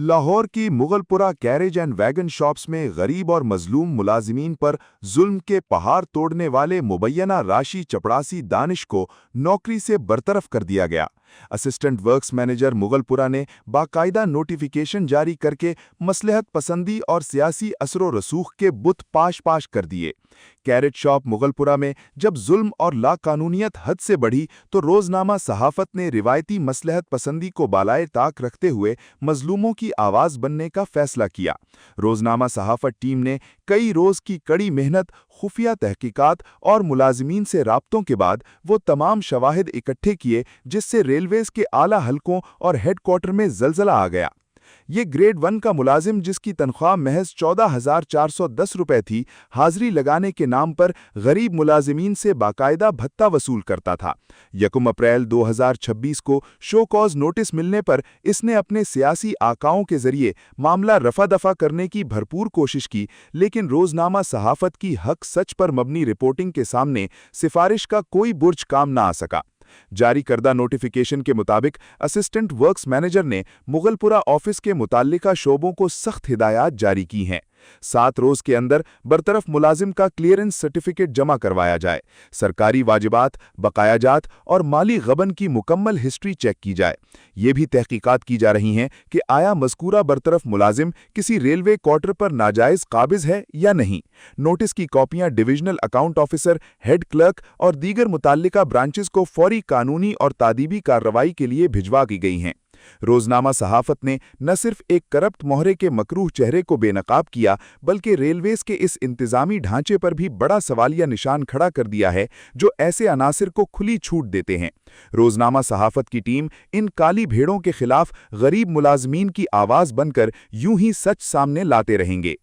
लाहौर की Mughalpura carriage and wagon shops में गरीब और मजलूम मुलाजिमीन पर जुल्म के पहाड़ तोड़ने वाले मुबैना राशि चपड़ासी दानिश को नौकरी से बरतरफ कर दिया गया। असिस्टेंट वर्क्स मैनेजर मुगलपुरा ने बाकायदा नोटिफिकेशन जारी करके मसलहत पसंदी और सियासी असरो रसूख के बुत पाश पाश कर दिए। कैरेज शॉप मुगलपुरा में जब जुल्म और लाकानूनियत हद से बढ़ी तो रोजनामा सहाफत ने रिवायती मसलहत पसंदी को बालाए ताक रखते हुए मजलूमों की आवाज बनने का फैसला किया। रोजनामा सहाफत टीम ने कई रोज की कड़ी मेहनत, खुफिया तहकीकात और मुलाजिमीन से राब्तों के बाद वो तमाम शवाहिद इकट्ठे किए जिससे रेलवेज के आला हलकों और हेडक्वार्टर में जलजला आ गया। ये ग्रेड 1 का मुलाजिम जिसकी तनख्वाह महज 14,410 रुपए थी, हाजिरी लगाने के नाम पर गरीब मुलाजिमीन से बाकायदा भत्ता वसूल करता था। 1 अप्रैल 2026 को शो कॉज नोटिस मिलने पर इसने अपने सियासी आकाओं के जरिए मामला रफा दफा करने की भरपूर कोशिश की, लेकिन रोजनामा सहाफत की हक सच पर मबनी रिपोर्टिंग के सामने सिफारिश का कोई बुर्ज काम न आ सका। जारी करदा नोटिफिकेशन के मुताबिक असिस्टेंट वर्क्स मैनेजर ने मुगलपुरा ऑफिस के मुताल्लिका शोबों को सख्त हिदायत जारी की हैं। 7 रोज के अंदर बरतरफ मुलाजिम का क्लियरेंस सर्टिफिकेट जमा करवाया जाए, सरकारी वाजिबात, बकायाजात और माली गबन की मुकम्मल हिस्ट्री चेक की जाए। ये भी तहकीकात की जा रही हैं कि आया मज़कूरा बरतरफ मुलाजिम किसी रेलवे क्वार्टर पर नाजायज काबिज है या नहीं। नोटिस की कॉपियां divisional account officer, head clerk और दीगर मुताल्लिका ब्रांचेस को फौरी कानूनी और तादीबी कार्रवाई के लिए भिजवा की गई हैं। रोजनामा सहाफत ने न सिर्फ एक करप्ट मोहरे के मकरूह चेहरे को बेनकाब किया, बल्कि रेलवेज के इस इंतजामी ढांचे पर भी बड़ा सवालिया निशान खड़ा कर दिया है जो ऐसे अनासिर को खुली छूट देते हैं। रोजनामा सहाफत की टीम इन काली भेड़ों के खिलाफ गरीब मुलाजमीन की आवाज बनकर यूं ही सच सामने लाते रहेंगे।